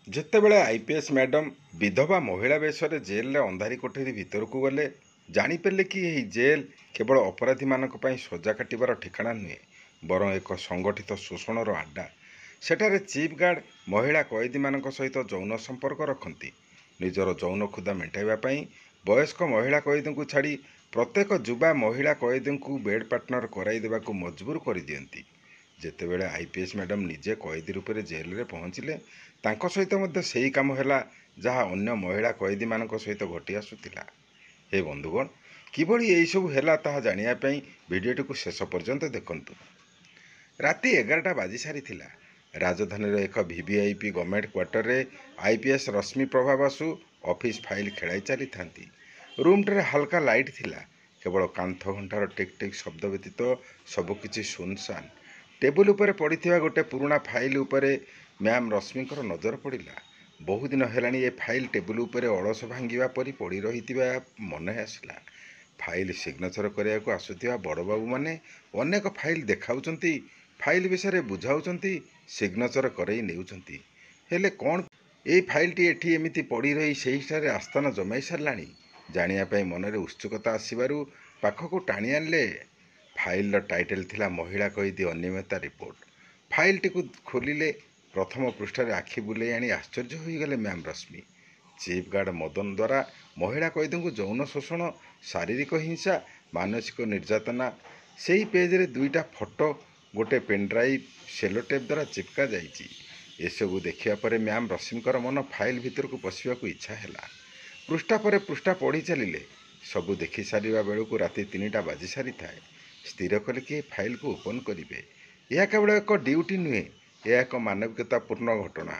ଯେତେବେଳେ IPS madam ବିଧବା ମହିଳା ବେଶରେ ଜେଲରେ ଅନ୍ଧାରୀ କୋଠରୀ ଭିତରକୁ ଗଲେ, ଜାଣିପାରିଲେ କି ଏହି ଜେଲ୍ କେବଳ ଅପରାଧୀମାନଙ୍କ ପାଇଁ ସଜା କାଟିବାର ଠିକଣା ନୁହେଁ, ବରଂ ଏକ ସଂଗଠିତ ଶୋଷଣର ଆଡ୍ଡା। ସେଠାରେ ଚିଫ୍ ଗାର୍ଡ ମହିଳା କଏଦୀମାନଙ୍କ ସହିତ ଯୌନ ସମ୍ପର୍କ ରଖନ୍ତି। ନିଜର ଯୌନ କ୍ଷୁଧା ମେଣ୍ଟାଇବା ପାଇଁ ବୟସ୍କ ମହିଳା କଏଦୀଙ୍କୁ ଛାଡ଼ି ପ୍ରତ୍ୟେକ ଯୁବା ମହିଳା କଏଦୀଙ୍କୁ ବେଡ୍ ପାର୍ଟନର କରାଇ ଦେବାକୁ ମଜବୁର କରିଦିଅନ୍ତି। ଯେତେବେଳେ ଆଇପିଏସ୍ ମ୍ୟାଡମ୍ ନିଜେ କଏଦୀ ରୂପରେ ଜେଲରେ ପହଞ୍ଚିଲେ, ତାଙ୍କ ସହିତ ମଧ୍ୟ ସେହି କାମ ହେଲା ଯାହା ଅନ୍ୟ ମହିଳା କଏଦୀମାନଙ୍କ ସହିତ ଘଟି ଆସୁଥିଲା। ହେ ବନ୍ଧୁଗଣ, କିଭଳି ଏହିସବୁ ହେଲା ତାହା ଜାଣିବା ପାଇଁ ଭିଡ଼ିଓଟିକୁ ଶେଷ ପର୍ଯ୍ୟନ୍ତ ଦେଖନ୍ତୁ। ରାତି 11ଟା ବାଜି ସାରିଥିଲା। ରାଜଧାନୀର ଏକ ଭିଭିଆଇପି ଗଭର୍ଣ୍ଣମେଣ୍ଟ କ୍ୱାର୍ଟରରେ ଆଇପିଏସ୍ ରଶ୍ମି ପ୍ରଭା ବାସୁ ଅଫିସ୍ ଫାଇଲ୍ ଖେଳାଇ ଚାଲିଥାନ୍ତି। ରୁମ୍ଟିରେ ହାଲକା ଲାଇଟ୍ ଥିଲା। କେବଳ କାନ୍ଥ ଘଣ୍ଟାର ଟିକ୍ ଟିକ୍ ଶବ୍ଦ ବ୍ୟତୀତ ସବୁକିଛି ଶୂନଶାନ୍। ଟେବୁଲ ଉପରେ ପଡ଼ିଥିବା ଗୋଟେ ପୁରୁଣା ଫାଇଲ୍ ଉପରେ ମ୍ୟାମ୍ ରଶ୍ମିଙ୍କର ନଜର ପଡ଼ିଲା। ବହୁଦିନ ହେଲାଣି ଏ ଫାଇଲ୍ ଟେବୁଲ ଉପରେ ଅଳସ ଭାଙ୍ଗିବା ପରି ପଡ଼ି ରହିଥିବା ମନେ ଆସିଲା। ଫାଇଲ୍ ସିଗ୍ନେଚର କରିବାକୁ ଆସୁଥିବା ବଡ଼ବାବୁମାନେ ଅନେକ ଫାଇଲ୍ ଦେଖାଉଛନ୍ତି, ଫାଇଲ୍ ବିଷୟରେ ବୁଝାଉଛନ୍ତି, ସିଗ୍ନେଚର କରେଇ ନେଉଛନ୍ତି। ହେଲେ କ'ଣ ଏଇ ଫାଇଲ୍ଟି ଏଠି ଏମିତି ପଡ଼ି ରହି ସେହିଠାରେ ଆସ୍ଥାନ ଜମାଇ ସାରିଲାଣି? ଜାଣିବା ପାଇଁ ମନରେ ଉତ୍ସୁକତା ଆସିବାରୁ ପାଖକୁ ଟାଣି ଆଣିଲେ। ଫାଇଲ୍ର ଟାଇଟଲ୍ ଥିଲା ମହିଳା କଏଦୀ ଅନିୟମିତତା ରିପୋର୍ଟ। ଫାଇଲ୍ଟିକୁ ଖୋଲିଲେ। ପ୍ରଥମ ପୃଷ୍ଠାରେ ଆଖି ବୁଲେଇ ଆଣି ଆଶ୍ଚର୍ଯ୍ୟ ହୋଇଗଲେ ମ୍ୟାମ୍ ରଶ୍ମି। ଚିଫ୍ ଗାର୍ଡ ମଦନ ଦ୍ୱାରା ମହିଳା କଏଦୀଙ୍କୁ ଯୌନ ଶୋଷଣ, ଶାରୀରିକ ହିଂସା, ମାନସିକ ନିର୍ଯାତନା। ସେହି ପେଜ୍ରେ 2ଟା ଫଟୋ, ଗୋଟେ ପେନ୍ଡ୍ରାଇଭ୍ ସେଲୋଟେପ୍ ଦ୍ୱାରା ଚିପକା ଯାଇଛି। ଏସବୁ ଦେଖିବା ପରେ ମ୍ୟାମ୍ ରଶ୍ମିଙ୍କର ମନ ଫାଇଲ୍ ଭିତରକୁ ପଶିବାକୁ ଇଚ୍ଛା ହେଲା। ପୃଷ୍ଠା ପରେ ପୃଷ୍ଠା ପଢ଼ି ଚାଲିଲେ। ସବୁ ଦେଖି ସାରିବା ବେଳକୁ ରାତି 3ଟା ବାଜି ସାରିଥାଏ। ସ୍ଥିର କଲେ କି ଏ ଫାଇଲ୍କୁ ଓପନ୍ କରିବେ। ଏହା କେବଳ ଏକ ଡ୍ୟୁଟି ନୁହେଁ, ଏହା ଏକ ମାନବିକତାପୂର୍ଣ୍ଣ ଘଟଣା।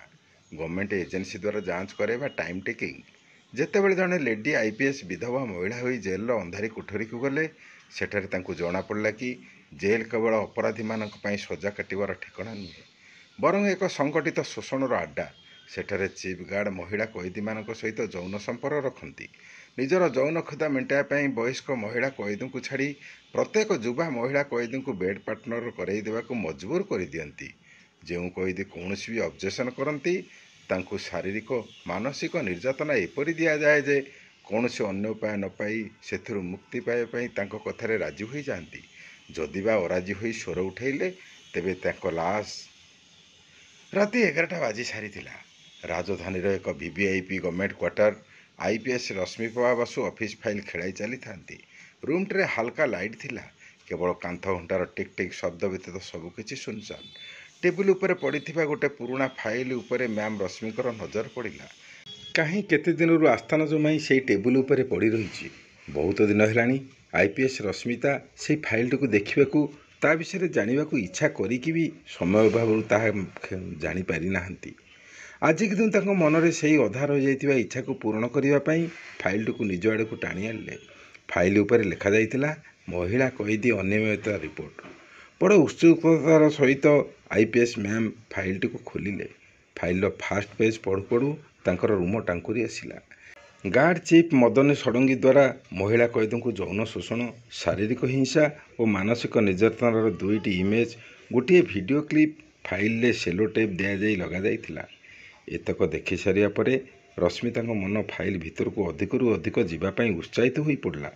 ଗଭର୍ଣ୍ଣମେଣ୍ଟ ଏଜେନ୍ସି ଦ୍ୱାରା ଯାଞ୍ଚ କରାଇବା ଟାଇମ୍ ଟେକିଂ। ଯେତେବେଳେ ଜଣେ ଲେଡି ଆଇପିଏସ୍ ବିଧବା ମହିଳା ହୋଇ ଜେଲର ଅନ୍ଧାରୀ କୋଠରୀକୁ ଗଲେ, ସେଠାରେ ତାଙ୍କୁ ଜଣାପଡ଼ିଲା କି ଜେଲ୍ କେବଳ ଅପରାଧୀମାନଙ୍କ ପାଇଁ ସଜା କାଟିବାର ଠିକଣା ନୁହେଁ, ବରଂ ଏକ ସଂଗଠିତ ଶୋଷଣର ଆଡ୍ଡା। ସେଠାରେ ଚିଫ୍ ଗାର୍ଡ ମହିଳା କଏଦୀମାନଙ୍କ ସହିତ ଯୌନ ସମ୍ପର୍କ ରଖନ୍ତି। ନିଜର ଯୌନ କ୍ଷୁଧା ମେଣ୍ଟାଇବା ପାଇଁ ବୟସ୍କ ମହିଳା କଏଦୀଙ୍କୁ ଛାଡ଼ି ପ୍ରତ୍ୟେକ ଯୁବା ମହିଳା କଏଦୀଙ୍କୁ ବେଡ୍ ପାର୍ଟନର କରାଇ ଦେବାକୁ ମଜବୁର କରିଦିଅନ୍ତି। ଯେଉଁ କଏଦୀ କୌଣସି ବି ଅବଜେକ୍ସନ୍ କରନ୍ତି, ତାଙ୍କୁ ଶାରୀରିକ, ମାନସିକ ନିର୍ଯାତନା ଏପରି ଦିଆଯାଏ ଯେ କୌଣସି ଅନ୍ୟ ଉପାୟ ନ ପାଇ ସେଥିରୁ ମୁକ୍ତି ପାଇବା ପାଇଁ ତାଙ୍କ କଥାରେ ରାଜି ହୋଇଯାଆନ୍ତି। ଯଦି ବା ଅରାଜି ହୋଇ ସ୍ୱର ଉଠାଇଲେ, ତେବେ ତାଙ୍କ ଲାଶ। ରାତି 11ଟା ବାଜି ସାରିଥିଲା। ରାଜଧାନୀର ଏକ ଭିଭିଆଇପି ଗଭର୍ଣ୍ଣମେଣ୍ଟ କ୍ୱାର୍ଟର ଆଇପିଏସ୍ ରଶ୍ମି ପ୍ରଭା ବାସୁ ଅଫିସ୍ ଫାଇଲ୍ ଖେଳାଇ ଚାଲିଥାନ୍ତି। ରୁମ୍ଟିରେ ହାଲକା ଲାଇଟ୍ ଥିଲା। କେବଳ କାନ୍ଥ ଘଣ୍ଟାର ଟିକ୍ ଟିକ୍ ଶବ୍ଦ ବ୍ୟତୀତ ସବୁକିଛି ଶୂନଶାନ୍। ଟେବୁଲ ଉପରେ ପଡ଼ିଥିବା ଗୋଟେ ପୁରୁଣା ଫାଇଲ୍ ଉପରେ ମ୍ୟାମ୍ ରଶ୍ମିଙ୍କର ନଜର ପଡ଼ିଲା। କାହିଁ କେତେ ଦିନରୁ ଆସ୍ଥାନ ଜମାଇ ସେହି ଟେବୁଲ ଉପରେ ପଡ଼ି ରହିଛି। ବହୁତ ଦିନ ହେଲାଣି ଆଇପିଏସ୍ ରଶ୍ମିତା ସେହି ଫାଇଲ୍ଟିକୁ ଦେଖିବାକୁ, ତା ବିଷୟରେ ଜାଣିବାକୁ ଇଚ୍ଛା କରିକି ବି ସମୟ ଅଭାବରୁ ତାହା ଜାଣିପାରିନାହାନ୍ତି। ଆଜି କିନ୍ତୁ ତାଙ୍କ ମନରେ ସେହି ଅଧା ରହିଯାଇଥିବା ଇଚ୍ଛାକୁ ପୂରଣ କରିବା ପାଇଁ ଫାଇଲ୍ଟିକୁ ନିଜ ଆଡ଼କୁ ଟାଣି ଆଣିଲେ। ଫାଇଲ୍ ଉପରେ ଲେଖାଯାଇଥିଲା ମହିଳା କଏଦୀ ଅନିୟମିତତା ରିପୋର୍ଟ। ବଡ଼ ଉତ୍ସୁକତାର ସହିତ ଆଇପିଏସ୍ ମ୍ୟାମ୍ ଫାଇଲ୍ଟିକୁ ଖୋଲିଲେ। ଫାଇଲ୍ର ଫାଷ୍ଟ ପେଜ୍ ପଢ଼ୁ ପଢ଼ୁ ତାଙ୍କର ରୁମ ଟାଙ୍କୁରି ଆସିଲା। ଗାର୍ଡ ଚିଫ୍ ମଦନ ଷଡ଼ଙ୍ଗୀ ଦ୍ୱାରା ମହିଳା କଏଦୀଙ୍କୁ ଯୌନ ଶୋଷଣ, ଶାରୀରିକ ହିଂସା ଓ ମାନସିକ ନିର୍ଯାତନାର 2ଟି ଇମେଜ୍, ଗୋଟିଏ ଭିଡ଼ିଓ କ୍ଲିପ୍ ଫାଇଲ୍ରେ ସେଲୋ ଟେପ୍ ଦିଆଯାଇ ଲଗାଯାଇଥିଲା। ଏତକ ଦେଖି ସାରିବା ପରେ ରଶ୍ମିତାଙ୍କ ମନ ଫାଇଲ୍ ଭିତରକୁ ଅଧିକରୁ ଅଧିକ ଯିବା ପାଇଁ ଉତ୍ସାହିତ ହୋଇପଡ଼ିଲା।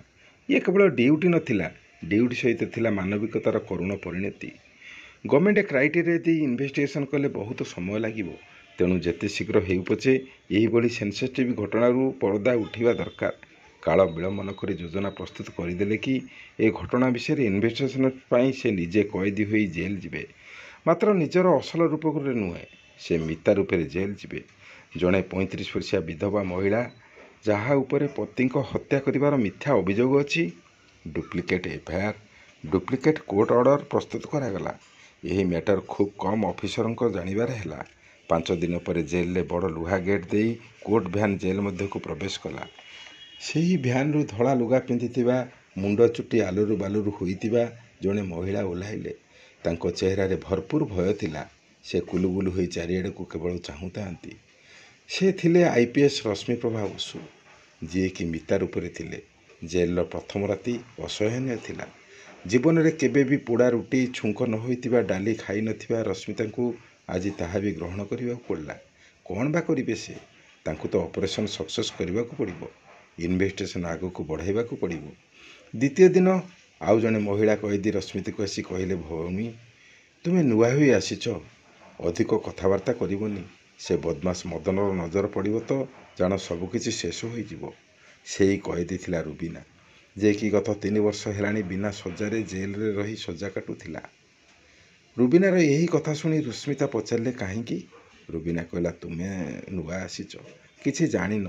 ଇଏ କେବଳ ଡ୍ୟୁଟି ନଥିଲା, ଡ୍ୟୁଟି ସହିତ ଥିଲା ମାନବିକତାର କରୁଣ ପରିଣତି। ଗଭର୍ଣ୍ଣମେଣ୍ଟ କ୍ରାଇଟେରିଆ ଦେଇ ଇନଭେଷ୍ଟିଗେସନ୍ କଲେ ବହୁତ ସମୟ ଲାଗିବ। ତେଣୁ ଯେତେ ଶୀଘ୍ର ହେଉ ପଛେ ଏହିଭଳି ସେନ୍ସିଟିଭ୍ ଘଟଣାରୁ ପରଦା ଉଠିବା ଦରକାର। କାଳ ବିଳମ୍ବ ନ କରି ଯୋଜନା ପ୍ରସ୍ତୁତ କରିଦେଲେ କି ଏ ଘଟଣା ବିଷୟରେ ଇନଭେଷ୍ଟିଗେସନ୍ ପାଇଁ ସେ ନିଜେ କଏଦୀ ହୋଇ ଜେଲ୍ ଯିବେ। ମାତ୍ର ନିଜର ଅସଲ ରୂପରେ ନୁହେଁ, ସେ ମିତା ରୂପରେ ଜେଲ୍ ଯିବେ। ଜଣେ 35 ବର୍ଷିଆ ବିଧବା ମହିଳା, ଯାହା ଉପରେ ପତିଙ୍କ ହତ୍ୟା କରିବାର ମିଥ୍ୟା ଅଭିଯୋଗ ଅଛି। Duplicate FIR, duplicate court order ପ୍ରସ୍ତୁତ କରାଗଲା। ଏହି ମ୍ୟାଟର ଖୁବ୍ କମ୍ ଅଫିସରଙ୍କ ଜାଣିବାରେ ହେଲା। 5 ଦିନ ପରେ ଜେଲ୍ରେ ବଡ଼ ଲୁହା ଗେଟ୍ ଦେଇ କୋର୍ଟ ଭ୍ୟାନ୍ ଜେଲ୍ ମଧ୍ୟକୁ ପ୍ରବେଶ କଲା। ସେହି ଭ୍ୟାନ୍ରୁ ଧଳା ଲୁଗା ପିନ୍ଧିଥିବା, ମୁଣ୍ଡ ଚୁଟି ଆଲୁରୁ ବାଲୁରୁ ହୋଇଥିବା ଜଣେ ମହିଳା ଓହ୍ଲାଇଲେ। ତାଙ୍କ ଚେହେରାରେ ଭରପୁର ଭୟ ଥିଲା। ସେ କୁଲୁବୁଲୁ ହୋଇ ଚାରିଆଡ଼କୁ କେବଳ ଚାହୁଁଥାନ୍ତି। ସେ ଥିଲେ ଆଇପିଏସ୍ ରଶ୍ମି ପ୍ରଭା ବସୁ, ଯିଏକି ମିତା ରୂପରେ ଥିଲେ। ଜେଲ୍ର ପ୍ରଥମ ରାତି ଅସହନୀୟ ଥିଲା। ଜୀବନରେ କେବେ ବି ପୋଡ଼ା ରୁଟି, ଛୁଙ୍କ ନ ହୋଇଥିବା ଡାଲି ଖାଇନଥିବା ରଶ୍ମିତାଙ୍କୁ ଆଜି ତାହା ବି ଗ୍ରହଣ କରିବାକୁ ପଡ଼ିଲା। କ'ଣ ବା କରିବେ ସେ? ତାଙ୍କୁ ତ ଅପରେସନ୍ ସକ୍ସେସ୍ କରିବାକୁ ପଡ଼ିବ, ଇନଭେଷ୍ଟିଗେସନ୍ ଆଗକୁ ବଢ଼ାଇବାକୁ ପଡ଼ିବ। ଦ୍ୱିତୀୟ ଦିନ ଆଉ ଜଣେ ମହିଳା କଏଦୀ ରଶ୍ମିତାକୁ ଆସି କହିଲେ, ଭଉଣୀ ତୁମେ ନୂଆ ହୋଇ ଆସିଛ, ଅଧିକ କଥାବାର୍ତ୍ତା କରିବନି। ସେ ବଦମାସ ମଦନର ନଜର ପଡ଼ିବ ତ ଜାଣ ସବୁକିଛି ଶେଷ ହୋଇଯିବ। ସେଇ କଏଦୀ ଥିଲା ରୁବିନା, ଯିଏକି ଗତ 3 ବର୍ଷ ହେଲାଣି ବିନା ସଜାରେ ଜେଲରେ ରହି ସଜା କାଟୁଥିଲା। ରୁବିନାର ଏହି କଥା ଶୁଣି ରଶ୍ମିତା ପଚାରିଲେ, କାହିଁକି? ରୁବିନା କହିଲା, ତୁମେ ନୂଆ ଆସିଛ, କିଛି ଜାଣିନ।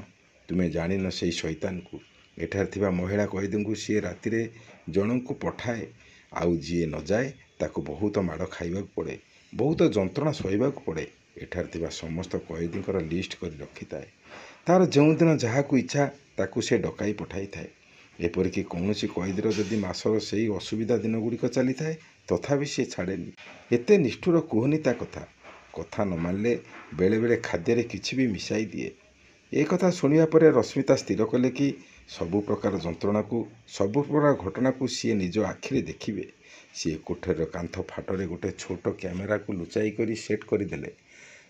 ତୁମେ ଜାଣିନ ସେଇ ଶୈତାନକୁ। ଏଠାରେ ଥିବା ମହିଳା କଏଦୀଙ୍କୁ ସିଏ ରାତିରେ ଜଣଙ୍କୁ ପଠାଏ, ଆଉ ଯିଏ ନ ଯାଏ ତାକୁ ବହୁତ ମାଡ଼ ଖାଇବାକୁ ପଡ଼େ, ବହୁତ ଯନ୍ତ୍ରଣା ସହିବାକୁ ପଡ଼େ। ଏଠାରେ ଥିବା ସମସ୍ତ କଏଦୀଙ୍କର ଲିଷ୍ଟ କରି ରଖିଥାଏ। ତାର ଯେଉଁଦିନ ଯାହାକୁ ଇଚ୍ଛା ତାକୁ ସେ ଡକାଇ ପଠାଇଥାଏ। ଏପରିକି କୌଣସି କଏଦୀର ଯଦି ମାସର ସେଇ ଅସୁବିଧା ଦିନଗୁଡ଼ିକ ଚାଲିଥାଏ, ତଥାପି ସେ ଛାଡ଼େନି। ଏତେ ନିଷ୍ଠୁର କୁହନି ତା କଥା। କଥା ନ ମାନିଲେ ବେଳେବେଳେ ଖାଦ୍ୟରେ କିଛି ବି ମିଶାଇ ଦିଏ। ଏ କଥା ଶୁଣିବା ପରେ ରଶ୍ମିତା ସ୍ଥିର କଲେ କି ସବୁ ପ୍ରକାର ଯନ୍ତ୍ରଣାକୁ, ସବୁ ପ୍ରକାର ଘଟଣାକୁ ସିଏ ନିଜ ଆଖିରେ ଦେଖିବେ। ସିଏ କୋଠରୀର କାନ୍ଥ ଫାଟରେ ଗୋଟେ ଛୋଟ କ୍ୟାମେରାକୁ ଲୁଚାଇ କରି ସେଟ୍ କରିଦେଲେ।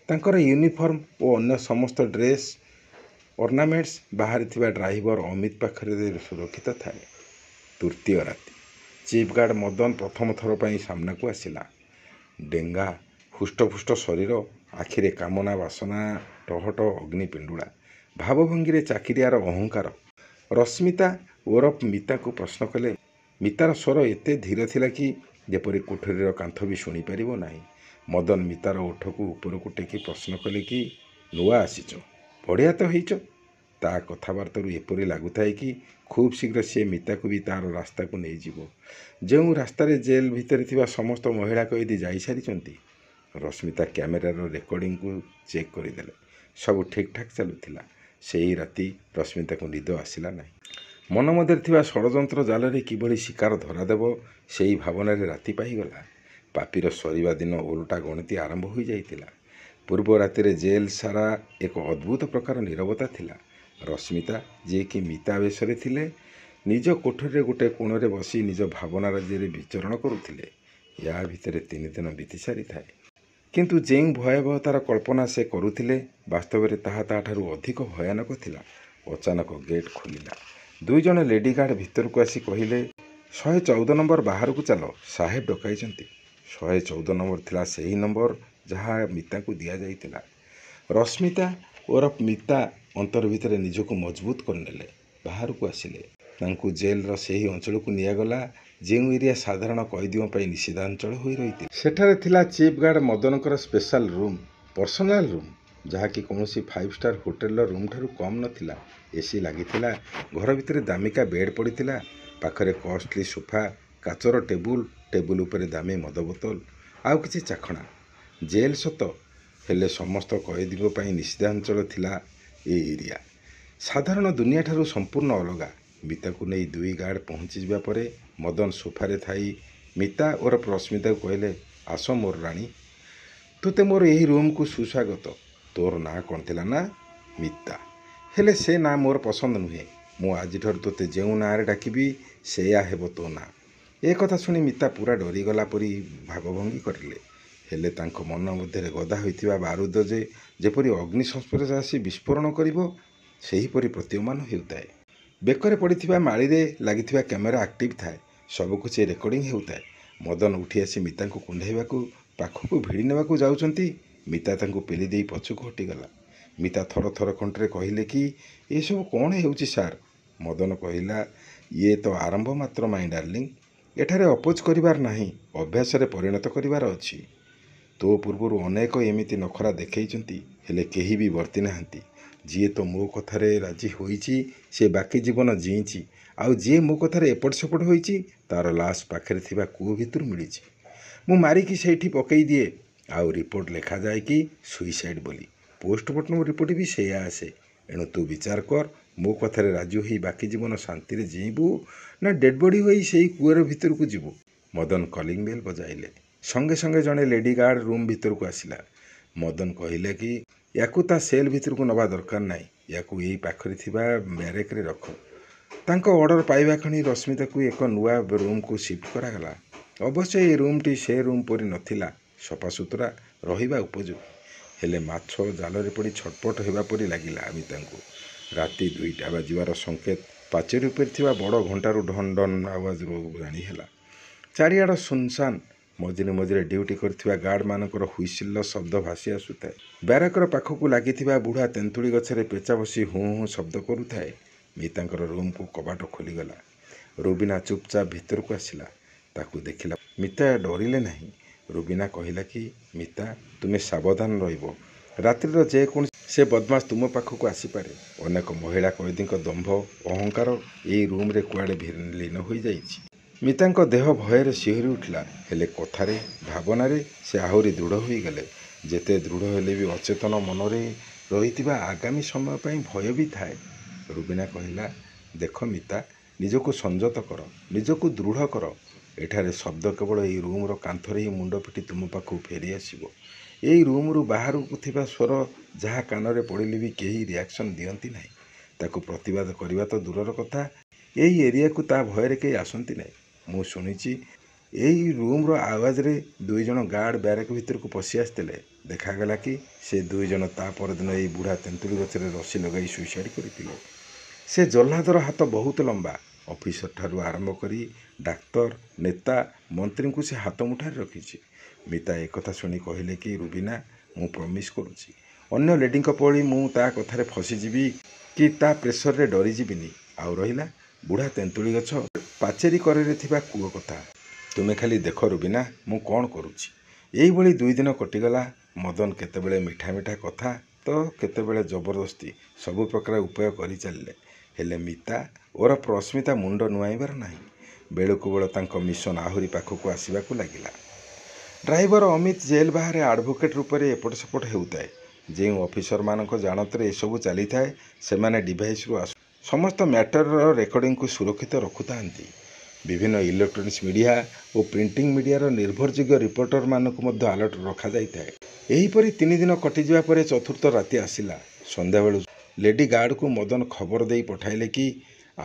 ତାଙ୍କର ୟୁନିଫର୍ମ ଓ ଅନ୍ୟ ସମସ୍ତ ଡ୍ରେସ୍ ଅର୍ଣ୍ଣାମେଣ୍ଟସ୍ ବାହାରେ ଥିବା ଡ୍ରାଇଭର ଅମିତ ପାଖରେ ସୁରକ୍ଷିତ ଥାଏ। ତୃତୀୟ ରାତି। ଚିଫ୍ ଗାର୍ଡ ମଦନ ପ୍ରଥମ ଥର ପାଇଁ ସାମ୍ନାକୁ ଆସିଲା। ଡେଙ୍ଗା ହୃଷ୍ଟପୁଷ୍ଟ ଶରୀର, ଆଖିରେ କାମନା ବାସନା ଟହଟ ଅଗ୍ନି ପିଣ୍ଡୁଳା, ଭାବଭଙ୍ଗୀରେ ଚାକିରିଆର ଅହଙ୍କାର। ରଶ୍ମିତା ଓରଫ ମିତାକୁ ପ୍ରଶ୍ନ କଲେ। ମିତାର ସ୍ୱର ଏତେ ଧୀର ଥିଲା କି ଯେପରି କୋଠରୀର କାନ୍ଥ ବି ଶୁଣିପାରିବ ନାହିଁ। ମଦନ ମିତାର ଓଠକୁ ଉପରକୁ ଟେକି ପ୍ରଶ୍ନ କଲେ କି, ନୂଆ ଆସିଛ, ବଢ଼ିଆ ତ ହେଇଛ। ତା କଥାବାର୍ତ୍ତାରୁ ଏପରି ଲାଗୁଥାଏ କି ଖୁବ୍ ଶୀଘ୍ର ସିଏ ମିତାକୁ ବି ତାର ରାସ୍ତାକୁ ନେଇଯିବ, ଯେଉଁ ରାସ୍ତାରେ ଜେଲ ଭିତରେ ଥିବା ସମସ୍ତ ମହିଳା କଏଦୀ ଯାଇସାରିଛନ୍ତି। ରଶ୍ମିତା କ୍ୟାମେରାର ରେକର୍ଡିଂକୁ ଚେକ୍ କରିଦେଲେ। ସବୁ ଠିକ୍ଠାକ୍ ଚାଲୁଥିଲା। ସେହି ରାତି ରଶ୍ମିତାକୁ ନିଦ ଆସିଲା ନାହିଁ। ମନ ମଧ୍ୟରେ ଥିବା ଷଡ଼ଯନ୍ତ୍ର ଜାଲରେ କିଭଳି ଶିକାର ଧରାଦେବ, ସେହି ଭାବନାରେ ରାତି ପାଇଗଲା। ପାପିର ସରିବା ଦିନ ଓଲଟା ଗଣତି ଆରମ୍ଭ ହୋଇଯାଇଥିଲା। ପୂର୍ବ ରାତିରେ ଜେଲ ସାରା ଏକ ଅଦ୍ଭୁତ ପ୍ରକାର ନୀରବତା ଥିଲା। ରଶ୍ମିତା, ଯିଏକି ମିତା ବେଶରେ ଥିଲେ, ନିଜ କୋଠରୀରେ ଗୋଟେ କୋଣରେ ବସି ନିଜ ଭାବନା ରାଜ୍ୟରେ ବିଚରଣ କରୁଥିଲେ। ୟା ଭିତରେ 3 ଦିନ ବିତି ସାରିଥାଏ। କିନ୍ତୁ ଯେଉଁ ଭୟାବହତାର କଳ୍ପନା ସେ କରୁଥିଲେ, ବାସ୍ତବରେ ତାହା ତାଠାରୁ ଅଧିକ ଭୟାନକ ଥିଲା। ଅଚାନକ ଗେଟ୍ ଖୋଲିଲା। 2 ଜଣ ଲେଡି ଗାର୍ଡ ଭିତରକୁ ଆସି କହିଲେ, 114 ନମ୍ବର ବାହାରକୁ ଚାଲ, ସାହେବ ଡକାଇଛନ୍ତି। 114 ନମ୍ବର ଥିଲା ସେହି ନମ୍ବର ଯାହା ମିତାକୁ ଦିଆଯାଇଥିଲା। ରଶ୍ମିତା ଓରଫ ମିତା ଅନ୍ତର ଭିତରେ ନିଜକୁ ମଜବୁତ କରିନେଲେ। ବାହାରକୁ ଆସିଲେ। ତାଙ୍କୁ ଜେଲର ସେହି ଅଞ୍ଚଳକୁ ନିଆଗଲା ଯେଉଁ ଏରିଆ ସାଧାରଣ କଏଦୀଙ୍କ ପାଇଁ ନିଷିଦ୍ଧାଞ୍ଚଳ ହୋଇ ରହିଥିଲା। ସେଠାରେ ଥିଲା ଚିଫ୍ ଗାର୍ଡ ମଦନଙ୍କର ସ୍ପେଶାଲ ରୁମ୍, ପର୍ସନାଲ ରୁମ୍, ଯାହାକି କୌଣସି 5 ଷ୍ଟାର ହୋଟେଲର ରୁମ୍ ଠାରୁ କମ୍ ନଥିଲା। ଏସି ଲାଗିଥିଲା, ଘର ଭିତରେ ଦାମିକା ବେଡ୍ ପଡ଼ିଥିଲା, ପାଖରେ କଷ୍ଟଲି ସୋଫା, କାଚର ଟେବୁଲ ଉପରେ ଦାମୀ ମଦ ବୋତଲ, ଆଉ କିଛି ଚାଖଣା। ଜେଲ ସତ, ହେଲେ ସମସ୍ତ କଏଦୀଙ୍କ ପାଇଁ ନିଷିଦ୍ଧାଞ୍ଚଳ ଥିଲା ଏ ଏରିଆ। ସାଧାରଣ ଦୁନିଆଠାରୁ ସମ୍ପୂର୍ଣ୍ଣ ଅଲଗା। ମିତାକୁ ନେଇ 2 ଗାର୍ଡ ପହଞ୍ଚିଯିବା ପରେ ମଦନ ସୋଫାରେ ଥାଇ ମିତା ଓରଫ ରଶ୍ମିତାକୁ କହିଲେ, ଆସ ମୋର ରାଣୀ, ତୋତେ ମୋର ଏହି ରୁମ୍କୁ ସୁସ୍ୱାଗତ। ତୋର ନାଁ କ'ଣ ଥିଲା ନା? ମିତା। ହେଲେ ସେ ନାଁ ମୋର ପସନ୍ଦ ନୁହେଁ। ମୁଁ ଆଜିଠାରୁ ତୋତେ ଯେଉଁ ନାଁରେ ଡାକିବି ସେୟା ହେବ ତୋ ନାଁ। ଏ କଥା ଶୁଣି ମିତା ପୁରା ଡରିଗଲା ପରି ଭାବଭଙ୍ଗୀ କରିଲେ। ହେଲେ ତାଙ୍କ ମନ ମଧ୍ୟରେ ଗଦା ହୋଇଥିବା ବାରୁଦ ଯେପରି ଅଗ୍ନି ସଂସ୍ପର୍ଶରେ ଆସି ବିସ୍ଫୋରଣ କରିବ, ସେହିପରି ପ୍ରତୀୟମାନ ହେଉଥାଏ। ବେକରେ ପଡ଼ିଥିବା ମାଳିରେ ଲାଗିଥିବା କ୍ୟାମେରା ଆକ୍ଟିଭ୍ ଥାଏ। ସବୁକିଛି ରେକର୍ଡିଂ ହେଉଥାଏ। ମଦନ ଉଠି ଆସି ମିତାଙ୍କୁ କୁଣ୍ଢାଇବାକୁ, ପାଖକୁ ଭିଡ଼ି ନେବାକୁ ଯାଉଛନ୍ତି। ମିତା ତାଙ୍କୁ ପେଲି ଦେଇ ପଛକୁ ହଟିଗଲା। ମିତା ଥରଥର କଣ୍ଠରେ କହିଲେ କି, ଏସବୁ କ'ଣ ହେଉଛି ସାର୍? ମଦନ କହିଲା, ଇଏ ତ ଆରମ୍ଭ ମାତ୍ର ମାଇଁ ଡାର୍ଲିଂ। ଏଠାରେ ଅପୋଜ କରିବାର ନାହିଁ, ଅଭ୍ୟାସରେ ପରିଣତ କରିବାର ଅଛି। ତୋ ପୂର୍ବରୁ ଅନେକ ଏମିତି ନଖରା ଦେଖେଇଛନ୍ତି, ହେଲେ କେହି ବି ବର୍ତ୍ତି ନାହାନ୍ତି। ଯିଏ ତ ମୋ କଥାରେ ରାଜି ହୋଇଛି ସେ ବାକି ଜୀବନ ଜିଇଁଛି, ଆଉ ଯିଏ ମୋ କଥାରେ ଏପଟ ସେପଟ ହୋଇଛି ତାର ଲାଶ ପାଖରେ ଥିବା କୂଅ ଭିତରୁ ମିଳିଛି। ମୁଁ ମାରିକି ସେଇଠି ପକେଇ ଦିଏ, ଆଉ ରିପୋର୍ଟ ଲେଖାଯାଏ କି ସୁଇସାଇଡ୍ ବୋଲି। ପୋଷ୍ଟମର୍ଟମ ରିପୋର୍ଟ ବି ସେଇଆ ଆସେ। ଏଣୁ ତୁ ବିଚାର କର, ମୋ କଥାରେ ରାଜି ହୋଇ ବାକି ଜୀବନ ଶାନ୍ତିରେ ଜିଇଁବୁ ନା ଡେଡ୍ ବଡି ହୋଇ ସେଇ କୂଅର ଭିତରକୁ ଯିବୁ। ମଦନ କଲିଂ ବେଲ୍ ବଜାଇଲେ। ସଙ୍ଗେ ସଙ୍ଗେ ଜଣେ ଲେଡି ଗାର୍ଡ ରୁମ୍ ଭିତରକୁ ଆସିଲା। ମଦନ କହିଲେ କି, ୟାକୁ ତା ସେଲ୍ ଭିତରକୁ ନେବା ଦରକାର ନାହିଁ, ୟାକୁ ଏଇ ପାଖରେ ଥିବା ବ୍ୟାରେକ୍ରେ ରଖ। ତାଙ୍କ ଅର୍ଡର ପାଇବା କ୍ଷଣି ରଶ୍ମିତାକୁ ଏକ ନୂଆ ରୁମ୍କୁ ସିଫ୍ଟ କରାଗଲା। ଅବଶ୍ୟ ଏ ରୁମ୍ଟି ସେ ରୁମ୍ ପରି ନଥିଲା, ସଫାସୁତୁରା, ରହିବା ଉପଯୋଗୀ। ହେଲେ ମାଛ ଜାଲରେ ପଡ଼ି ଛଟପଟ ହେବା ପରି ଲାଗିଲା ମିତାଙ୍କୁ। ରାତି 2ଟା ବାଜିବାର ସଂକେତ ପାଚେରୀ ଉପରେ ଥିବା ବଡ଼ ଘଣ୍ଟାରୁ ଢନ୍ ଢନ୍ ଆୱାଜରୁ ଜାଣି ହେଲା। ଚାରିଆଡ଼ ସୁନସାନ। ମଝିରେ ମଝିରେ ଡ୍ୟୁଟି କରିଥିବା ଗାର୍ଡମାନଙ୍କର ହୁଇସିଲର ଶବ୍ଦ ଭାସି ଆସୁଥାଏ। ବ୍ୟାରକର ପାଖକୁ ଲାଗିଥିବା ବୁଢ଼ା ତେନ୍ତୁଳି ଗଛରେ ପେଚା ବସି ହୁଁ ହୁଁ ଶବ୍ଦ କରୁଥାଏ। ମିତାଙ୍କର ରୁମ୍କୁ କବାଟ ଖୋଲିଗଲା। ରୁବିନା ଚୁପଚାପ ଭିତରକୁ ଆସିଲା। ତାକୁ ଦେଖିଲା ମିତା ଡରିଲେ ନାହିଁ। ରୁବିନା କହିଲା କି ମିତା, ତୁମେ ସାବଧାନ ରହିବ। ରାତ୍ରିର ଯେକୌଣସି ସେ ବଦମାସ ତୁମ ପାଖକୁ ଆସିପାରେ। ଅନେକ ମହିଳା କଏଦୀଙ୍କ ଦମ୍ଭ ଅହଙ୍କାର ଏଇ ରୁମ୍ରେ କୁଆଡ଼େ ଲୀନ ହୋଇଯାଇଛି। ମିତାଙ୍କ ଦେହ ଭୟରେ ଶିହରି ଉଠିଲା। ହେଲେ କଥାରେ ଭାବନାରେ ସେ ଆହୁରି ଦୃଢ଼ ହୋଇଗଲେ। ଯେତେ ଦୃଢ଼ ହେଲେ ବି ଅଚେତନ ମନରେ ରହିଥିବା ଆଗାମୀ ସମୟ ପାଇଁ ଭୟ ବି ଥାଏ। ରୁବିନା କହିଲା, ଦେଖ ମିତା, ନିଜକୁ ସଂଯତ କର, ନିଜକୁ ଦୃଢ଼ କର। ଏଠାରେ ଶବ୍ଦ କେବଳ ଏଇ ରୁମ୍ର କାନ୍ଥରେ ହିଁ ମୁଣ୍ଡ ପିଟି ତୁମ ପାଖକୁ ଫେରି ଆସିବ। ଏଇ ରୁମ୍ରୁ ବାହାରକୁ ଥିବା ସ୍ୱର ଯାହା କାନରେ ପଡ଼ିଲେ ବି କେହି ରିଆକ୍ସନ୍ ଦିଅନ୍ତି ନାହିଁ। ତାକୁ ପ୍ରତିବାଦ କରିବା ତ ଦୂରର କଥା, ଏଇ ଏରିଆକୁ ତା ଭୟରେ କେହି ଆସନ୍ତି ନାହିଁ। ମୁଁ ଶୁଣିଛି ଏଇ ରୁମ୍ର ଆୱାଜରେ 2 ଜଣ ଗାର୍ଡ ବ୍ୟାରେକ୍ ଭିତରକୁ ପଶି ଆସିଥିଲେ। ଦେଖାଗଲା କି ସେ 2 ଜଣ ତା ପରଦିନ ଏଇ ବୁଢ଼ା ତେନ୍ତୁଳି ଗଛରେ ରସି ଲଗାଇ ସୁଇସାଇଡ୍ କରିଥିଲେ। ସେ ଜହ୍ଲାଦର ହାତ ବହୁତ ଲମ୍ବା। ଅଫିସର ଠାରୁ ଆରମ୍ଭ କରି ଡାକ୍ତର, ନେତା, ମନ୍ତ୍ରୀଙ୍କୁ ସେ ହାତ ମୁଠାରେ ରଖିଛି। ମିତା ଏକଥା ଶୁଣି କହିଲେ କି ରୁବିନା, ମୁଁ ପ୍ରମିସ୍ କରୁଛି, ଅନ୍ୟ ଲେଡିଙ୍କ ଭଳି ମୁଁ ତା କଥାରେ ଫସିଯିବି କି ତା ପ୍ରେସରରେ ଡରିଯିବିନି। ଆଉ ରହିଲା ବୁଢ଼ା ତେନ୍ତୁଳି ଗଛ ପାଚେରୀ କରରେ ଥିବା କୂଅ କଥା, ତୁମେ ଖାଲି ଦେଖ ରୁବିନା ମୁଁ କ'ଣ କରୁଛି। ଏଇଭଳି 2 ଦିନ କଟିଗଲା। ମଦନ କେତେବେଳେ ମିଠା ମିଠା କଥା ତ କେତେବେଳେ ଜବରଦସ୍ତି ସବୁ ପ୍ରକାର ଉପାୟ କରିଚାଲିଲେ। ହେଲେ ମିତା ଓରଫ ରଶ୍ମିତା ମୁଣ୍ଡ ନୁଆଁଇବାର ନାହିଁ। ବେଳକୁ ବେଳ ତାଙ୍କ ମିଶନ ଆହୁରି ପାଖକୁ ଆସିବାକୁ ଲାଗିଲା। ଡ୍ରାଇଭର ଅମିତ ଜେଲ୍ ବାହାରେ ଆଡ଼ଭୋକେଟ୍ ରୂପରେ ଏପଟ ସେପଟ ହେଉଥାଏ। ଯେଉଁ ଅଫିସରମାନଙ୍କ ଜାଣତରେ ଏସବୁ ଚାଲିଥାଏ, ସେମାନେ ଡିଭାଇସ୍ରୁ ସମସ୍ତ ମ୍ୟାଟରର ରେକର୍ଡିଂକୁ ସୁରକ୍ଷିତ ରଖୁଥାନ୍ତି। ବିଭିନ୍ନ ଇଲେକ୍ଟ୍ରୋନିକ୍ସ ମିଡ଼ିଆ ଓ ପ୍ରିଣ୍ଟିଂ ମିଡ଼ିଆର ନିର୍ଭରଯୋଗ୍ୟ ରିପୋର୍ଟରମାନଙ୍କୁ ମଧ୍ୟ ଆଲର୍ଟ ରଖାଯାଇଥାଏ। ଏହିପରି 3 ଦିନ କଟିଯିବା ପରେ ଚତୁର୍ଥ ରାତି ଆସିଲା। ସନ୍ଧ୍ୟାବେଳୁ ଲେଡି ଗାର୍ଡକୁ ମଦନ ଖବର ଦେଇ ପଠାଇଲେ କି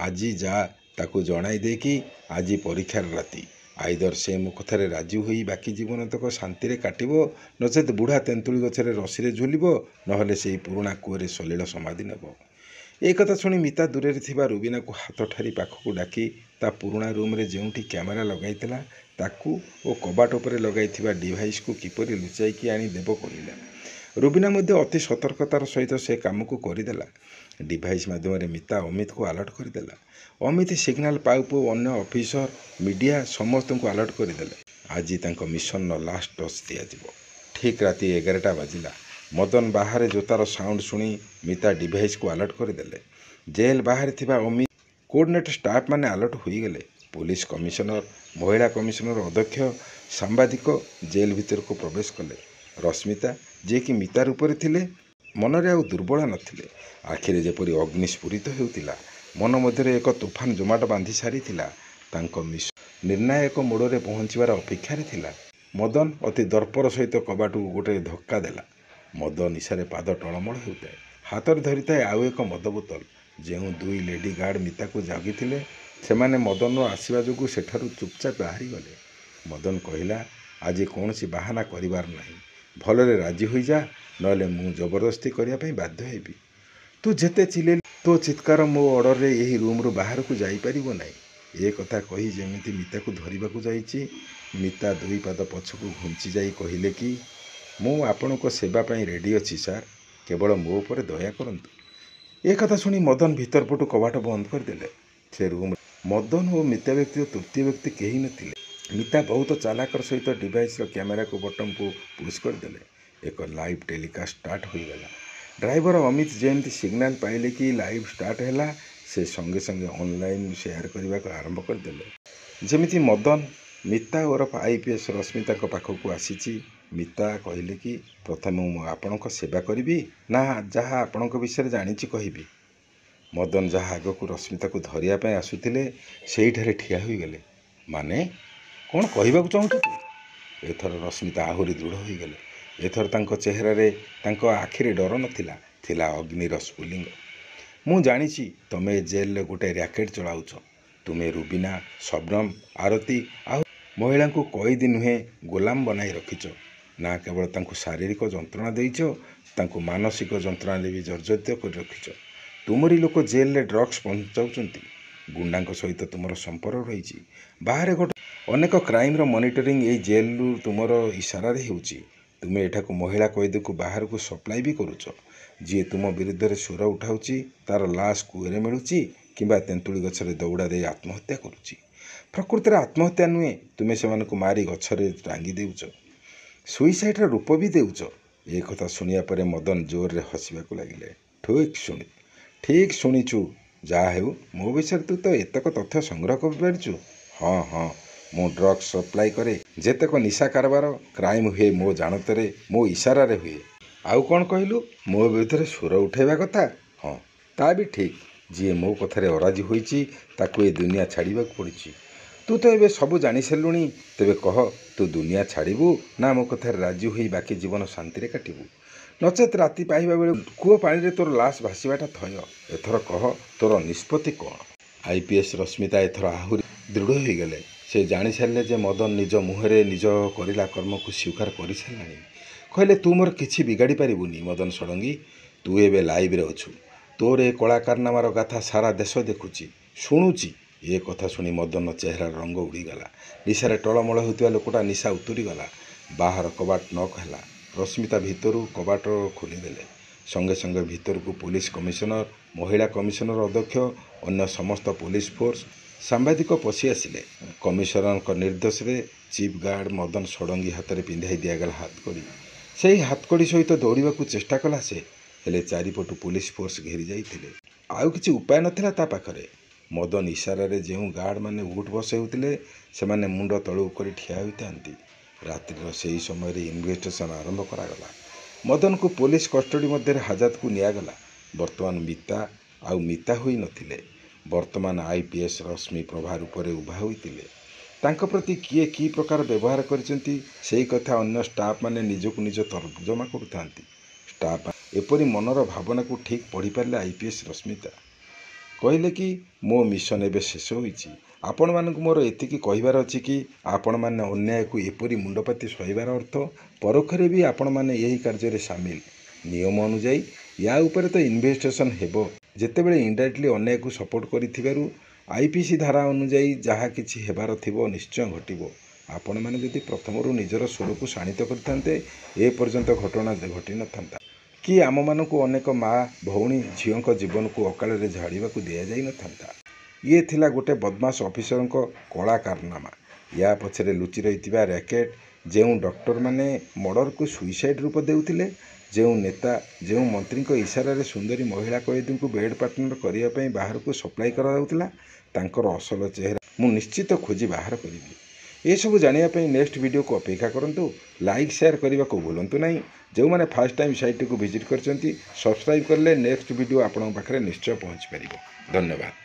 ଆଜି ଯା ତାକୁ ଜଣାଇ ଦେ କି ଆଜି ପରୀକ୍ଷାର ରାତି। ଆଇଦର ସେ ମୋ କଥାରେ ରାଜି ହୋଇ ବାକି ଜୀବନତକ ଶାନ୍ତିରେ କାଟିବ, ନଚେତ୍ ବୁଢ଼ା ତେନ୍ତୁଳି ଗଛରେ ରସିରେ ଝୁଲିବ, ନହେଲେ ସେହି ପୁରୁଣା କୂଅରେ ସଲିଳ ସମାଧି ନେବ। ଏ କଥା ଶୁଣି ମିତା ଦୂରରେ ଥିବା ରୁବିନାକୁ ହାତ ଠାରି ପାଖକୁ ଡାକି ତା ପୁରୁଣା ରୁମ୍ରେ ଯେଉଁଠି କ୍ୟାମେରା ଲଗାଇଥିଲା ତାକୁ ଓ କବାଟ ଉପରେ ଲଗାଇଥିବା ଡିଭାଇସ୍କୁ କିପରି ଲୁଚାଇକି ଆଣି ଦେବ କହିଲା। ରୁବିନା ମଧ୍ୟ ଅତି ସତର୍କତାର ସହିତ ସେ କାମକୁ କରିଦେଲା। ଡିଭାଇସ୍ ମାଧ୍ୟମରେ ମିତା ଅମିତକୁ ଆଲର୍ଟ କରିଦେଲା। ଅମିତ ସିଗ୍ନାଲ ପାଉ ପାଉ ଅନ୍ୟ ଅଫିସର, ମିଡ଼ିଆ ସମସ୍ତଙ୍କୁ ଆଲର୍ଟ କରିଦେଲେ। ଆଜି ତାଙ୍କ ମିଶନର ଲାଷ୍ଟ ଟଚ୍ ଦିଆଯିବ। ଠିକ୍ ରାତି 11ଟା ବାଜିଲା। ମଦନ ବାହାରେ ଜୋତାର ସାଉଣ୍ଡ ଶୁଣି ମିତା ଡିଭାଇସ୍କୁ ଆଲର୍ଟ କରିଦେଲେ। ଜେଲ୍ ବାହାରେ ଥିବା ଅମିତ, କୋର୍ଡିନେଟ୍ ଷ୍ଟାଫ୍ମାନେ ଆଲର୍ଟ ହୋଇଗଲେ। ପୋଲିସ କମିଶନର, ମହିଳା କମିଶନର ଅଧ୍ୟକ୍ଷ, ସାମ୍ବାଦିକ ଜେଲ୍ ଭିତରକୁ ପ୍ରବେଶ କଲେ। ରଶ୍ମିତା, ଯିଏକି ମିତା ରୂପରେ ଥିଲେ, ମନରେ ଆଉ ଦୁର୍ବଳ ନଥିଲେ। ଆଖିରେ ଯେପରି ଅଗ୍ନି ସ୍ଫୁରିତ ହେଉଥିଲା। ମନ ମଧ୍ୟରେ ଏକ ତୁଫାନ ଜମାଟ ବାନ୍ଧି ସାରିଥିଲା। ତାଙ୍କ ମିଶନ ନିର୍ଣ୍ଣାୟକ ମୋଡ଼ରେ ପହଞ୍ଚିବାର ଅପେକ୍ଷାରେ ଥିଲା। ମଦନ ଅତି ଦର୍ପର ସହିତ କବାଟକୁ ଗୋଟାଏ ଧକ୍କା ଦେଲା। ମଦ ନିଶାରେ ପାଦ ଟଳମଳ ହେଉଥାଏ। ହାତରେ ଧରିଥାଏ ଆଉ ଏକ ମଦ ବୋତଲ। ଯେଉଁ 2 ଲେଡି ଗାର୍ଡ ମିତାକୁ ଜଗିଥିଲେ, ସେମାନେ ମଦନର ଆସିବା ଯୋଗୁଁ ସେଠାରୁ ଚୁପଚାପ ବାହାରିଗଲେ। ମଦନ କହିଲା, ଆଜି କୌଣସି ବାହାନା କରିବାର ନାହିଁ। ଭଲରେ ରାଜି ହୋଇଯା, ନହେଲେ ମୁଁ ଜବରଦସ୍ତି କରିବା ପାଇଁ ବାଧ୍ୟ ହେବି। ତୁ ଯେତେ ଚିଲେଇଲେ ତୋ ଚିତ୍କାର ମୋ ଅର୍ଡ଼ରରେ ଏହି ରୁମ୍ରୁ ବାହାରକୁ ଯାଇପାରିବ ନାହିଁ। ଏ କଥା କହି ଯେମିତି ମିତାକୁ ଧରିବାକୁ ଯାଇଛି, ମିତା 2 ପାଦ ପଛକୁ ଘୁଞ୍ଚି ଯାଇ କହିଲେ କି ମୁଁ ଆପଣଙ୍କ ସେବା ପାଇଁ ରେଡ଼ି ଅଛି ସାର୍, କେବଳ ମୋ ଉପରେ ଦୟା କରନ୍ତୁ। ଏ କଥା ଶୁଣି ମଦନ ଭିତର ପଟୁ କବାଟ ବନ୍ଦ କରିଦେଲେ। ସେ ରୁମ୍ରେ ମଦନ ଓ ମିତା ବ୍ୟତୀତ ତୃତୀୟ ବ୍ୟକ୍ତି କେହି ନଥିଲେ। ମିତା ବହୁତ ଚାଲାକର ସହିତ ଡିଭାଇସ୍ର କ୍ୟାମେରାକୁ ବଟନ୍କୁ ପୁଶ୍ କରିଦେଲେ। ଏକ ଲାଇଭ୍ ଟେଲିକାଷ୍ଟ ଷ୍ଟାର୍ଟ ହୋଇଗଲା। ଡ୍ରାଇଭର ଅମିତ ଯେମିତି ସିଗ୍ନାଲ ପାଇଲେ କି ଲାଇଭ୍ ଷ୍ଟାର୍ଟ ହେଲା, ସେ ସଙ୍ଗେ ସଙ୍ଗେ ଅନଲାଇନ୍ ସେୟାର କରିବାକୁ ଆରମ୍ଭ କରିଦେଲେ। ଯେମିତି ମଦନ ମିତା ଓରଫ IPS ରଶ୍ମିତାଙ୍କ ପାଖକୁ ଆସିଛି। ମିତା କହିଲେ କି ପ୍ରଥମେ ମୁଁ ଆପଣଙ୍କ ସେବା କରିବି ନା ଯାହା ଆପଣଙ୍କ ବିଷୟରେ ଜାଣିଛି କହିବି। ମଦନ ଯାହା ଆଗକୁ ରଶ୍ମିତାକୁ ଧରିବା ପାଇଁ ଆସୁଥିଲେ ସେଇଠାରେ ଠିଆ ହୋଇଗଲେ। ମାନେ କ'ଣ କହିବାକୁ ଚାହୁଁଛୁ ତୁ? ଏଥର ରଶ୍ମିତା ଆହୁରି ଦୃଢ଼ ହୋଇଗଲେ। ଏଥର ତାଙ୍କ ଚେହେରାରେ, ତାଙ୍କ ଆଖିରେ ଡର ନଥିଲା, ଥିଲା ଅଗ୍ନିର ସ୍ଫୁଲିଙ୍ଗ। ମୁଁ ଜାଣିଛି ତମେ ଏ ଜେଲରେ ଗୋଟାଏ ର୍ୟାକେଟ୍ ଚଳାଉଛ। ତୁମେ ରୁବିନା, ଶବନମ, ଆରତୀ ଆଉ ମହିଳାଙ୍କୁ କଏଦୀ ନୁହେଁ ଗୋଲାମ ବନାଇ ରଖିଛ। ନା କେବଳ ତାଙ୍କୁ ଶାରୀରିକ ଯନ୍ତ୍ରଣା ଦେଇଛ, ତାଙ୍କୁ ମାନସିକ ଯନ୍ତ୍ରଣାରେ ବି ଜର୍ଜରିତ କରି ରଖିଛ। ତୁମରି ଲୋକ ଜେଲରେ ଡ୍ରଗ୍ସ ପହଞ୍ଚାଉଛନ୍ତି। ଗୁଣ୍ଡାଙ୍କ ସହିତ ତୁମର ସମ୍ପର୍କ ରହିଛି। ବାହାରେ ଘଟ ଅନେକ କ୍ରାଇମର ମନିଟରିଂ ଏଇ ଜେଲରୁ ତୁମର ଇସାରାରେ ହେଉଛି। ତୁମେ ଏଠାକୁ ମହିଳା କଏଦୀକୁ ବାହାରକୁ ସପ୍ଲାଏ ବି କରୁଛ। ଯିଏ ତୁମ ବିରୁଦ୍ଧରେ ସ୍ୱର ଉଠାଉଛି ତାର ଲାଶ କୂଅରେ ମିଳୁଛି କିମ୍ବା ତେନ୍ତୁଳି ଗଛରେ ଦୌଡ଼ା ଦେଇ ଆତ୍ମହତ୍ୟା କରୁଛି। ପ୍ରକୃତରେ ଆତ୍ମହତ୍ୟା ନୁହେଁ, ତୁମେ ସେମାନଙ୍କୁ ମାରି ଗଛରେ ଟାଙ୍ଗି ଦେଉଛ, ସୁଇସାଇଡ୍ର ରୂପ ବି ଦେଉଛ। ଏ କଥା ଶୁଣିବା ପରେ ମଦନ ଜୋରରେ ହସିବାକୁ ଲାଗିଲେ। ଠିକ୍ ଶୁଣିଛୁ। ଯାହା ହେଉ, ମୋ ବିଷୟରେ ତୁ ତ ଏତକ ତଥ୍ୟ ସଂଗ୍ରହ କରିପାରିଛୁ। ହଁ, ମୁଁ ଡ୍ରଗ୍ସ ସପ୍ଲାଏ କରେ। ଯେତେକ ନିଶା କାରବାର କ୍ରାଇମ୍ ହୁଏ ମୋ ଜାଣତରେ, ମୋ ଇସାରାରେ ହୁଏ। ଆଉ କ'ଣ କହିଲୁ? ମୋ ବିରୁଦ୍ଧରେ ସ୍ୱର ଉଠାଇବା କଥା। ହଁ, ତା ବି ଠିକ୍। ଯିଏ ମୋ କଥାରେ ଅରାଜି ହୋଇଛି ତାକୁ ଏ ଦୁନିଆ ଛାଡ଼ିବାକୁ ପଡ଼ିଛି। ତୁ ତ ଏବେ ସବୁ ଜାଣିସାରିଲୁଣି। ତେବେ କହ, ତୁ ଦୁନିଆ ଛାଡ଼ିବୁ ନା ମୋ କଥାରେ ରାଜି ହୋଇ ବାକି ଜୀବନ ଶାନ୍ତିରେ କାଟିବୁ? ନଚେତ୍ ରାତି ପାଇବା ବେଳେ କୂଅ ପାଣିରେ ତୋର ଲାଶ ଭାସିବାଟା ଥୟ। ଏଥର କହ, ତୋର ନିଷ୍ପତ୍ତି କ'ଣ? IPS ରଶ୍ମିତା ଏଥର ଆହୁରି ଦୃଢ଼ ହୋଇଗଲେ। ସେ ଜାଣିସାରିଲେ ଯେ ମଦନ ନିଜ ମୁହଁରେ ନିଜ କରିଲା କର୍ମକୁ ସ୍ୱୀକାର କରିସାରିଲାଣି। କହିଲେ, ତୁ ମୋର କିଛି ବିଗାଡ଼ି ପାରିବୁନି ମଦନ ଷଡ଼ଙ୍ଗୀ। ତୁ ଏବେ ଲାଇଭ୍ରେ ଅଛୁ। ତୋର ଏ କଳା କାରନାମାର ଗାଥା ସାରା ଦେଶ ଦେଖୁଛି, ଶୁଣୁଛି। ଏ କଥା ଶୁଣି ମଦନର ଚେହେରାର ରଙ୍ଗ ଉଡ଼ିଗଲା। ନିଶାରେ ଟଳମଳ ହେଉଥିବା ଲୋକଟା ନିଶା ଉତୁରିଗଲା। ବାହାର କବାଟ ନକ୍ ହେଲା। ରଶ୍ମିତା ଭିତରୁ କବାଟ ଖୋଲିଦେଲେ। ସଙ୍ଗେ ସଙ୍ଗେ ଭିତରକୁ ପୋଲିସ କମିଶନର, ମହିଳା କମିଶନର ଅଧ୍ୟକ୍ଷ, ଅନ୍ୟ ସମସ୍ତ ପୋଲିସ ଫୋର୍ସ, ସାମ୍ବାଦିକ ପଶି ଆସିଲେ। କମିଶନରଙ୍କ ନିର୍ଦ୍ଦେଶରେ ଚିଫ୍ ଗାର୍ଡ ମଦନ ଷଡ଼ଙ୍ଗୀ ହାତରେ ପିନ୍ଧାଇ ଦିଆଗଲା ହାତକଡ଼ି। ସେହି ହାତକଡ଼ି ସହିତ ଦୌଡ଼ିବାକୁ ଚେଷ୍ଟା କଲା ସେ। ହେଲେ ଚାରିପଟୁ ପୋଲିସ ଫୋର୍ସ ଘେରି ଯାଇଥିଲେ। ଆଉ କିଛି ଉପାୟ ନଥିଲା ତା ପାଖରେ। ମଦନ ଇସାରାରେ ଯେଉଁ ଗାର୍ଡମାନେ ଉଠ ବସ ହେଉଥିଲେ ସେମାନେ ମୁଣ୍ଡ ତଳକୁ କରି ଠିଆ ହୋଇଥାନ୍ତି। ରାତ୍ରିର ସେହି ସମୟରେ ଇନଭେଷ୍ଟିଗେସନ୍ ଆରମ୍ଭ କରାଗଲା। ମଦନକୁ ପୋଲିସ କଷ୍ଟଡି ମଧ୍ୟରେ ହାଜତକୁ ନିଆଗଲା। ବର୍ତ୍ତମାନ ମିତା ହୋଇ ନଥିଲେ। ବର୍ତ୍ତମାନ IPS ରଶ୍ମି ପ୍ରଭା ରୂପରେ ଉଭା ହୋଇଥିଲେ। ତାଙ୍କ ପ୍ରତି କିଏ କି ପ୍ରକାର ବ୍ୟବହାର କରିଛନ୍ତି ସେହି କଥା ଅନ୍ୟ ଷ୍ଟାଫ୍ମାନେ ନିଜକୁ ନିଜ ତର୍ଜମା କରୁଥାନ୍ତି। ଷ୍ଟାଫ୍ ଏପରି ମନର ଭାବନାକୁ ଠିକ୍ ପଢ଼ିପାରିଲେ IPS ରଶ୍ମିତା। କହିଲେ କି, ମୋ ମିଶନ ଏବେ ଶେଷ ହୋଇଛି। ଆପଣମାନଙ୍କୁ ମୋର ଏତିକି କହିବାର ଅଛି କି ଆପଣମାନେ ଅନ୍ୟାୟକୁ ଏପରି ମୁଣ୍ଡପାତି ସହିବାର ଅର୍ଥ ପରୋକ୍ଷରେ ବି ଆପଣମାନେ ଏହି କାର୍ଯ୍ୟରେ ସାମିଲ। ନିୟମ ଅନୁଯାୟୀ ୟା ଉପରେ ତ ଇନଭେଷ୍ଟିଗେସନ୍ ହେବ। ଯେତେବେଳେ ଇନଡାଇରେକ୍ଟଲି ଅନ୍ୟାୟକୁ ସପୋର୍ଟ କରିଥିବାରୁ IPC ଧାରା ଅନୁଯାୟୀ ଯାହା କିଛି ହେବାର ଥିବ ନିଶ୍ଚୟ ଘଟିବ। ଆପଣମାନେ ଯଦି ପ୍ରଥମରୁ ନିଜର ସ୍ୱରକୁ ଶାଣିତ କରିଥାନ୍ତେ ଏପର୍ଯ୍ୟନ୍ତ ଘଟଣା ଘଟିନଥାନ୍ତା କି ଆମମାନଙ୍କୁ ଅନେକ ମା, ଭଉଣୀ, ଝିଅଙ୍କ ଜୀବନକୁ ଅକାଳରେ ଝାଡ଼ିବାକୁ ଦିଆଯାଇନଥାନ୍ତା। ଇଏ ଥିଲା ଗୋଟେ ବଦମାସ ଅଫିସରଙ୍କ କଳା କାରନାମା। ୟା ପଛରେ ଲୁଚି ରହିଥିବା ର୍ୟାକେଟ୍। ଯେଉଁ ଡକ୍ଟରମାନେ ମର୍ଡରକୁ ସୁଇସାଇଡ୍ ରୂପ ଦେଉଥିଲେ, ଯେଉଁ ନେତା, ଯେଉଁ ମନ୍ତ୍ରୀଙ୍କ ଇସାରାରେ ସୁନ୍ଦରୀ ମହିଳା କଏଦୀଙ୍କୁ ବେଡ୍ ପାର୍ଟନର କରିବା ପାଇଁ ବାହାରକୁ ସପ୍ଲାଏ କରାଯାଉଥିଲା, ତାଙ୍କର ଅସଲ ଚେହେରା ମୁଁ ନିଶ୍ଚିତ ଖୋଜି ବାହାର କରିବି। ଏସବୁ ଜାଣିବା ପାଇଁ ନେକ୍ସଟ ଭିଡ଼ିଓକୁ ଅପେକ୍ଷା କରନ୍ତୁ। ଲାଇକ୍, ସେୟାର କରିବାକୁ ଭୁଲନ୍ତୁ ନାହିଁ। ଯେଉଁମାନେ ଫାର୍ଷ୍ଟ ଟାଇମ୍ ସାଇଟ୍ଟିକୁ ଭିଜିଟ୍ କରିଛନ୍ତି, ସବସ୍କ୍ରାଇବ୍ କଲେ ନେକ୍ସଟ ଭିଡ଼ିଓ ଆପଣଙ୍କ ପାଖରେ ନିଶ୍ଚୟ ପହଞ୍ଚି ପାରିବ। ଧନ୍ୟବାଦ।